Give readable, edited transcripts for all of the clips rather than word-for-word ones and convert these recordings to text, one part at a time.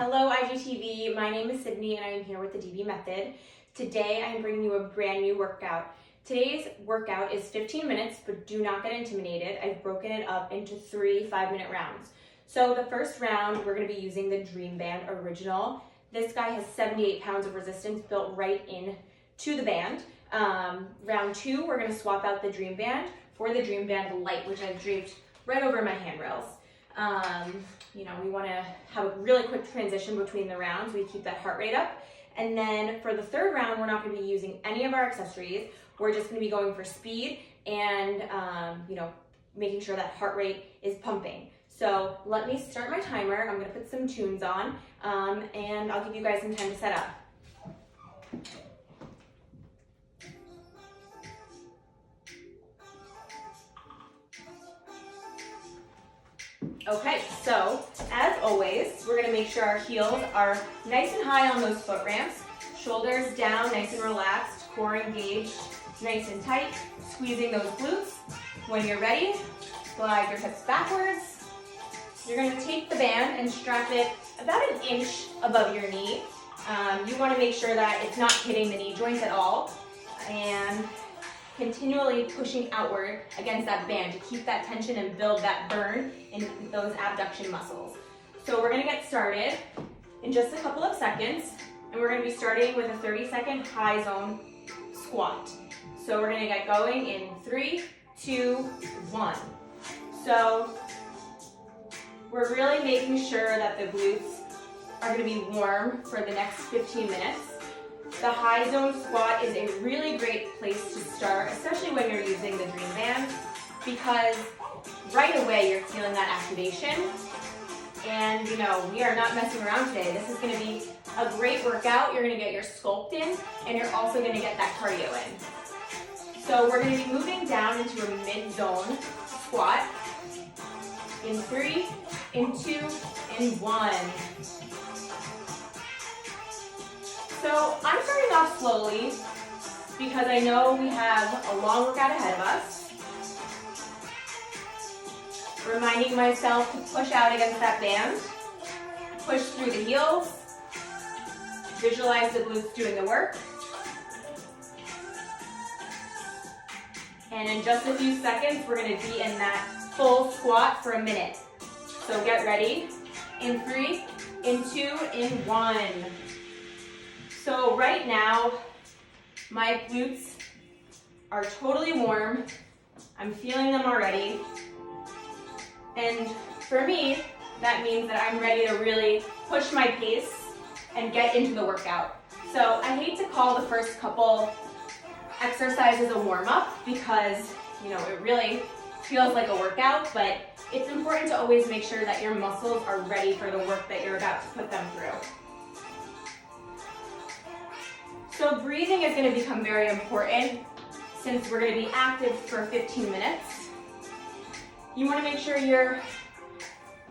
Hello IGTV, my name is Sydney and I am here with the DB Method. Today I am bringing you a brand new workout. Today's workout is 15 minutes, but do not get intimidated. I've broken it up into 3 5-minute rounds. So the first round, we're going to be using the Dream Band Original. This guy has 78 pounds of resistance built right in to the band. Round 2, we're going to swap out the Dream Band for the Dream Band Light, which I've draped right over my handrails. We want to have a really quick transition between the rounds. We keep that heart rate up. And then for the third round, we're not going to be using any of our accessories. We're just going to be going for speed and, making sure that heart rate is pumping. So let me start my timer. I'm going to put some tunes on, and I'll give you guys some time to set up. Okay, so as always, we're going to make sure our heels are nice and high on those foot ramps, shoulders down, nice and relaxed, core engaged, nice and tight, squeezing those glutes. When you're ready, slide your hips backwards. You're going to take the band and strap it about an inch above your knee. You want to make sure that it's not hitting the knee joints at all, and continually pushing outward against that band to keep that tension and build that burn in those abduction muscles. So we're going to get started in just a couple of seconds, and we're going to be starting with a 30-second high zone squat. So we're going to get going in 3, 2, 1. So we're really making sure that the glutes are going to be warm for the next 15 minutes. The high zone squat is a really great place to start, especially when you're using the Dream Band, because right away you're feeling that activation. And we are not messing around today. This is going to be a great workout. You're going to get your Sculpt in, and you're also going to get that cardio in. So we're going to be moving down into a mid-zone squat in 3, in 2, in 1. So I'm starting off slowly because I know we have a long workout ahead of us. Reminding myself to push out against that band, push through the heels, visualize the glutes doing the work. And in just a few seconds, we're going to be in that full squat for a minute. So get ready. In 3, in 2, in 1. So right now, my glutes are totally warm. I'm feeling them already. And for me, that means that I'm ready to really push my pace and get into the workout. So I hate to call the first couple exercises a warm-up because, it really feels like a workout, but it's important to always make sure that your muscles are ready for the work that you're about to put them through. So breathing is going to become very important since we're going to be active for 15 minutes. You want to make sure you're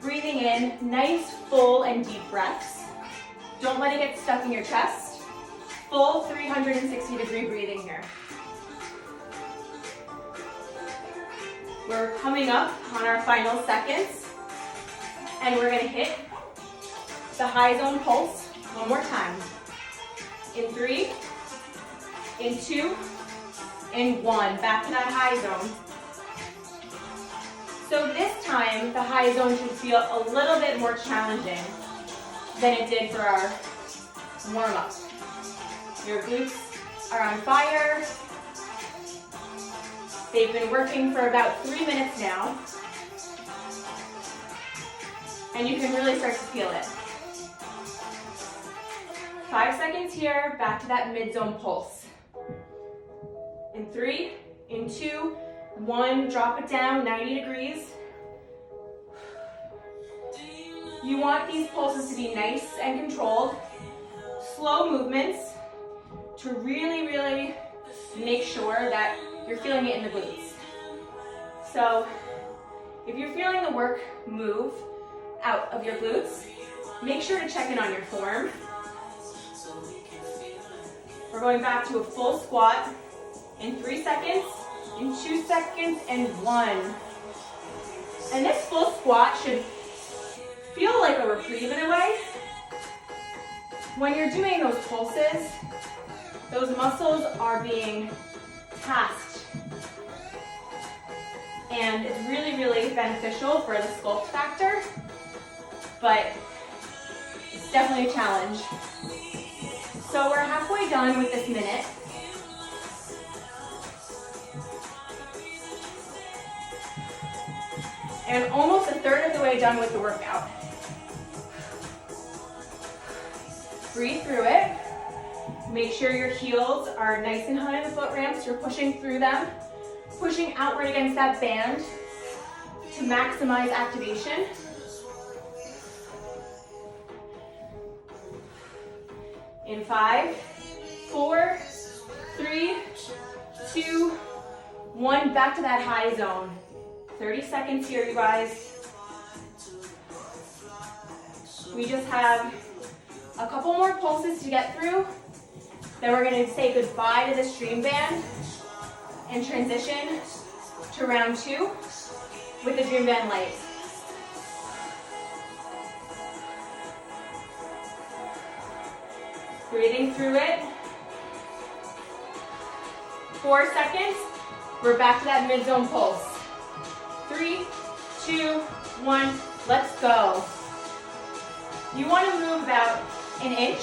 breathing in nice, full, and deep breaths. Don't let it get stuck in your chest. Full 360-degree breathing here. We're coming up on our final seconds, and we're going to hit the high zone pulse one more time. In 3, in 2, in 1. Back to that high zone. So this time, the high zone should feel a little bit more challenging than it did for our warm-up. Your glutes are on fire. They've been working for about 3 minutes now. And you can really start to feel it. 5 seconds here, back to that mid-zone pulse. In 3, in 2, 1, drop it down 90 degrees. You want these pulses to be nice and controlled. Slow movements to really, really make sure that you're feeling it in the glutes. So if you're feeling the work move out of your glutes, make sure to check in on your form. We're going back to a full squat in 3 seconds, in 2 seconds, and 1. And this full squat should feel like a reprieve in a way, When you're doing those pulses, those muscles are being tasked. And it's really, really beneficial for the sculpt factor, but it's definitely a challenge. So we're halfway done with this minute. And almost a third of the way done with the workout. Breathe through it. Make sure your heels are nice and high on the foot ramps. You're pushing through them, pushing outward against that band to maximize activation. In 5, 4, 3, 2, 1, back to that high zone. 30 seconds here, you guys. We just have a couple more pulses to get through. Then we're going to say goodbye to this dream band and transition to round 2 with the dream band light. Breathing through it. 4 seconds. We're back to that mid-zone pulse. 3, 2, 1, let's go. You want to move about an inch.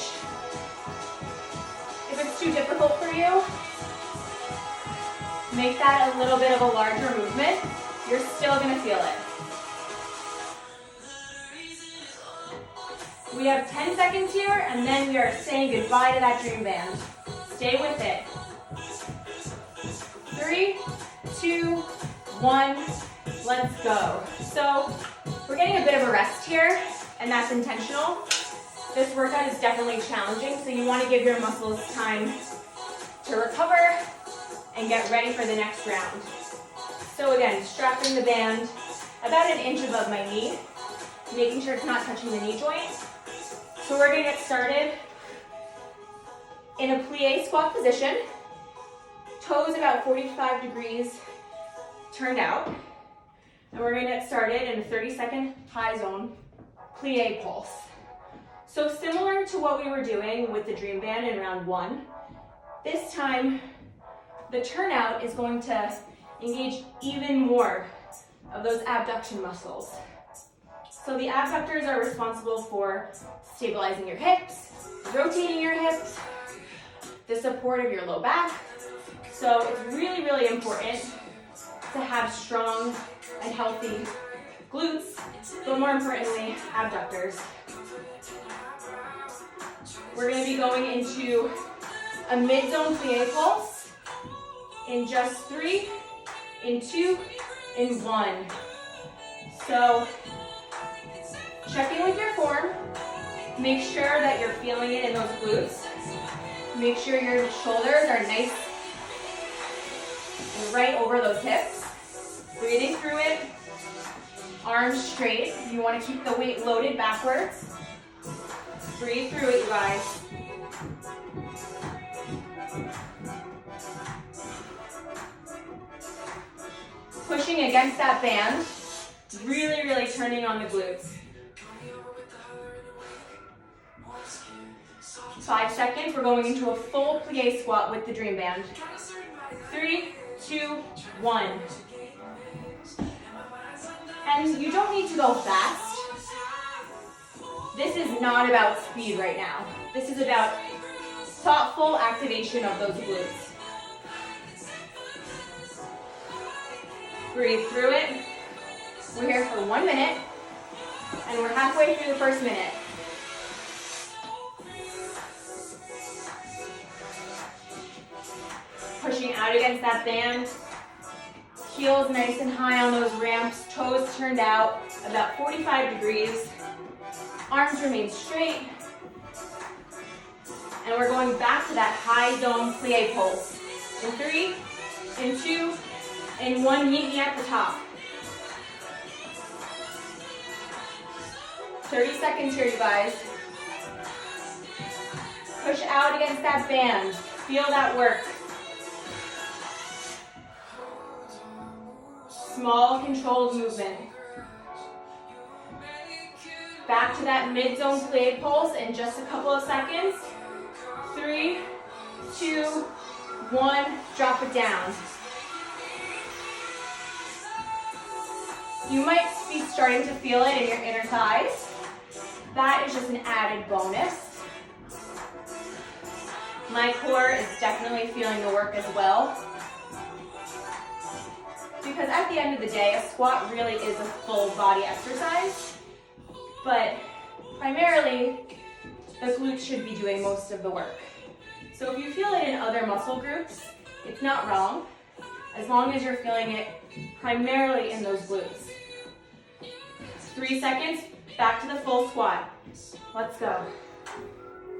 If it's too difficult for you, make that a little bit of a larger movement. You're still going to feel it. We have 10 seconds here, and then we are saying goodbye to that dream band. Stay with it. 3, 2, 1, let's go. So we're getting a bit of a rest here, and that's intentional. This workout is definitely challenging, so you want to give your muscles time to recover and get ready for the next round. So again, strapping the band about an inch above my knee, making sure it's not touching the knee joint. So we're going to get started in a plie squat position, toes about 45 degrees turned out, and we're going to get started in a 30-second high zone plie pulse. So similar to what we were doing with the dream band in round 1, this time the turnout is going to engage even more of those abduction muscles. So the abductors are responsible for stabilizing your hips, rotating your hips, the support of your low back. So it's really, really important to have strong and healthy glutes, but more importantly, abductors. We're going to be going into a mid-zone plie pulse in just 3, in 2, in 1. So check in with your form. Make sure that you're feeling it in those glutes. Make sure your shoulders are nice and right over those hips. Breathing through it. Arms straight. You want to keep the weight loaded backwards. Breathe through it, you guys. Pushing against that band. Really, really turning on the glutes. 5 seconds, we're going into a full plie squat with the dream band. 3, 2, 1. And you don't need to go fast. This is not about speed right now. This is about thoughtful activation of those glutes. Breathe through it. We're here for 1 minute, and we're halfway through the first minute. Pushing out against that band. Heels nice and high on those ramps. Toes turned out about 45 degrees. Arms remain straight. And we're going back to that high zone plie pulse. In 3, in 2, in 1, meet me at the top. 30 seconds here, you guys. Push out against that band. Feel that work. Small, controlled movement. Back to that mid-zone plie pulse in just a couple of seconds. 3, 2, 1, drop it down. You might be starting to feel it in your inner thighs. That is just an added bonus. My core is definitely feeling the work as well. Because at the end of the day, a squat really is a full body exercise, but primarily the glutes should be doing most of the work. So if you feel it in other muscle groups, it's not wrong, as long as you're feeling it primarily in those glutes. 3 seconds, back to the full squat. Let's go.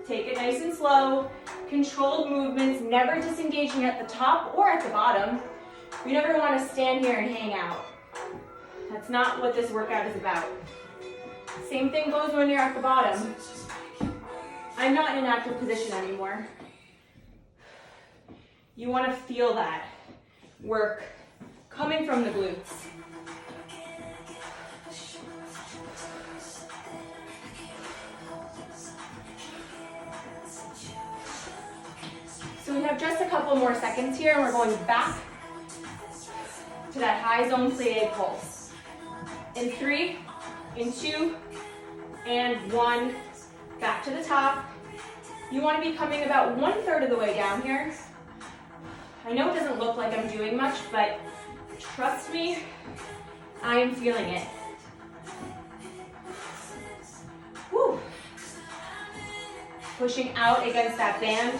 Take it nice and slow. Controlled movements, never disengaging at the top or at the bottom. You never want to stand here and hang out. That's not what this workout is about. Same thing goes when you're at the bottom. I'm not in an active position anymore. You want to feel that work coming from the glutes. So we have just a couple more seconds here, and we're going back to that high zone plie pulse. In 3, in 2, and 1, back to the top. You want to be coming about 1/3 of the way down here. I know it doesn't look like I'm doing much, but trust me, I am feeling it. Woo. Pushing out against that band.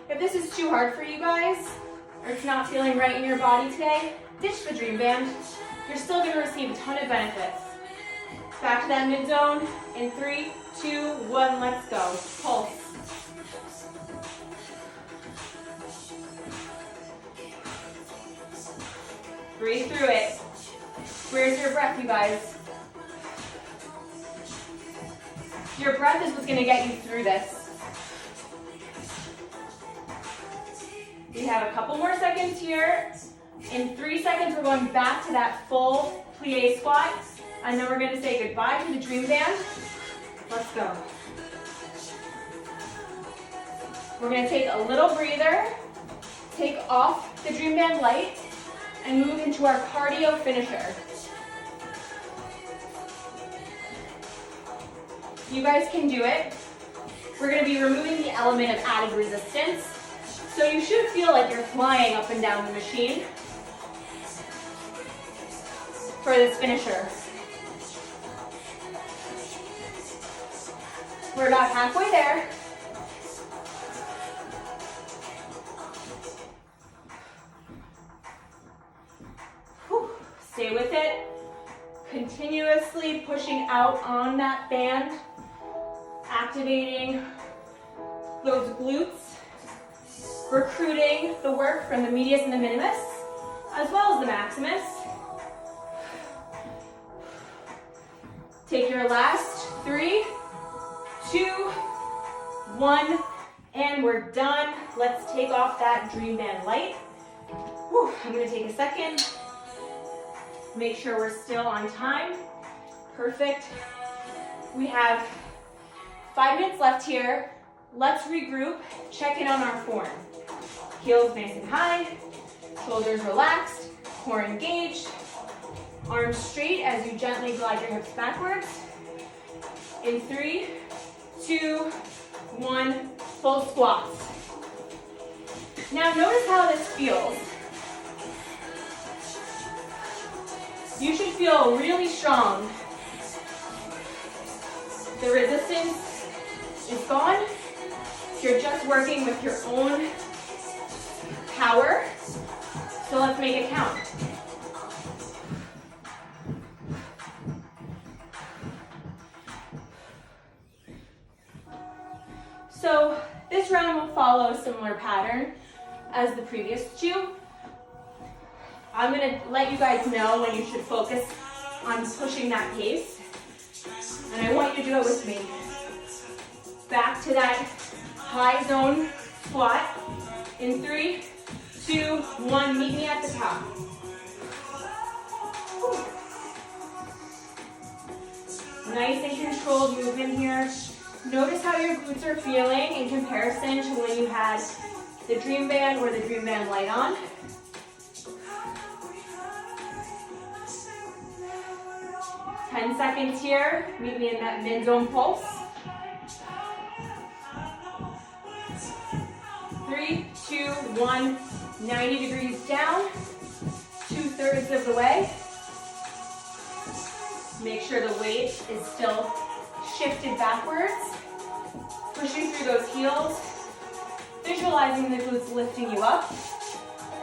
If this is too hard for you guys, or it's not feeling right in your body today, ditch the dream band. You're still going to receive a ton of benefits. Back to that mid zone in 3, 2, 1, let's go. Pulse. Breathe through it. Where's your breath, you guys? Your breath is what's going to get you through this. We have a couple more seconds here. In 3 seconds, we're going back to that full plie squat. And then we're going to say goodbye to the dream band. Let's go. We're going to take a little breather, take off the dream band light, and move into our cardio finisher. You guys can do it. We're going to be removing the element of added resistance. So you should feel like you're flying up and down the machine for this finisher. We're about halfway there. Whew. Stay with it. Continuously pushing out on that band, activating those glutes, recruiting the work from the medius and the minimus, as well as the maximus. Take your last 3, 2, 1, and we're done. Let's take off that dream band light. Whew, I'm gonna take a second. Make sure we're still on time. Perfect. We have 5 minutes left here. Let's regroup, check in on our form. Heels nice and high, shoulders relaxed, core engaged, arms straight as you gently glide your hips backwards. In 3, 2, 1, full squats. Now notice how this feels. You should feel really strong. The resistance is gone. You're just working with your own power. So let's make it count. So this round will follow a similar pattern as the previous two. I'm going to let you guys know when you should focus on pushing that pace. And I want you to do it with me. Back to that high zone squat. In 3, 2, 1, meet me at the top. Nice and controlled movement here. Notice how your glutes are feeling in comparison to when you had the Dream Band or the Dream Band Light on. Ten seconds here. Meet me in that mid-zone pulse. 3, 2, 1. 90 degrees down. 2/3 of the way. Make sure the weight is still shifted backwards. Pushing through those heels. Visualizing the glutes lifting you up.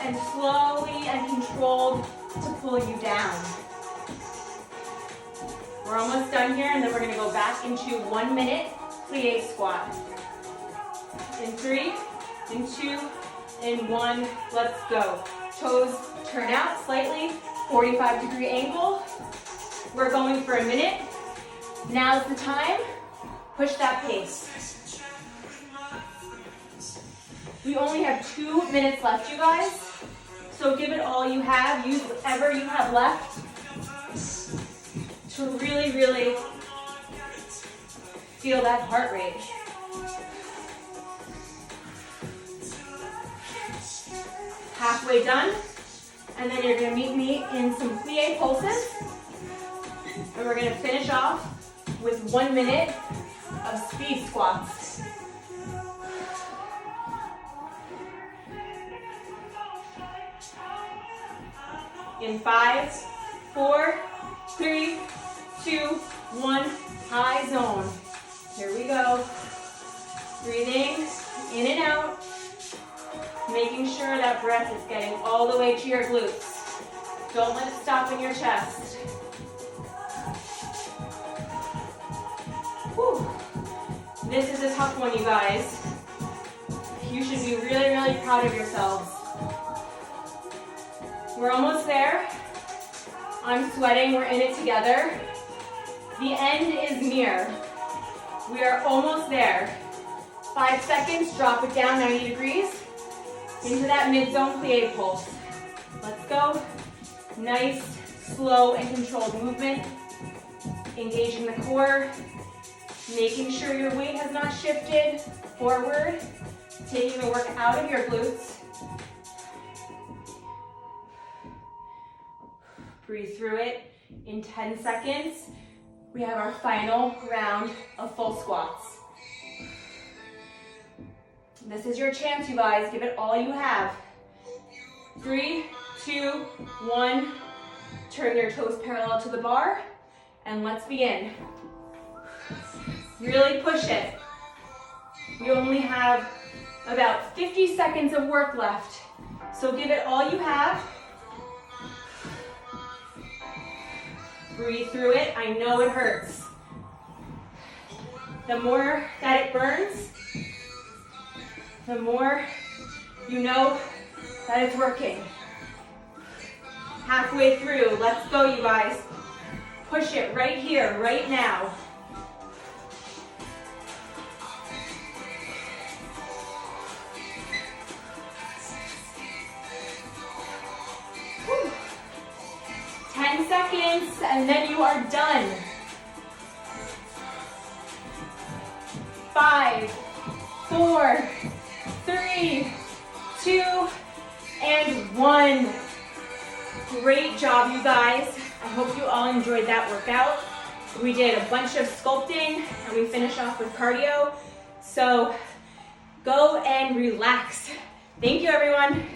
And slowly and controlled to pull you down. We're almost done here, and then we're going to go back into 1 minute plie squat. In 3, in 2, in 1, let's go. Toes turn out slightly, 45-degree angle. We're going for a minute. Now's the time. Push that pace. We only have 2 minutes left, you guys. So give it all you have. Use whatever you have left to really, really feel that heart rate. Halfway done. And then you're going to meet me in some plie pulses. And we're going to finish off with 1 minute of speed squats. In 5, 4, 3, 2, 1, high zone. Here we go. Breathing in and out. Making sure that breath is getting all the way to your glutes. Don't let it stop in your chest. Whew. This is a tough one, you guys. You should be really, really proud of yourselves. We're almost there. I'm sweating, we're in it together. The end is near. We are almost there. 5 seconds, drop it down 90 degrees. Into that mid-zone plie pulse. Let's go. Nice, slow, and controlled movement. Engaging the core. Making sure your weight has not shifted forward. Taking the work out of your glutes. Breathe through it. In 10 seconds, we have our final round of full squats. This is your chance, you guys. Give it all you have. 3, 2, 1. Turn your toes parallel to the bar, and let's begin. Really push it. We only have about 50 seconds of work left, so give it all you have. Breathe through it. I know it hurts. The more that it burns, the more you know that it's working. Halfway through, let's go, you guys. Push it right here, right now. Whew. 10 seconds, and then you are done. 5, 4, 3, 2, and 1. Great job, you guys. I hope you all enjoyed that workout. We did a bunch of sculpting, and we finished off with cardio. So go and relax. Thank you, everyone.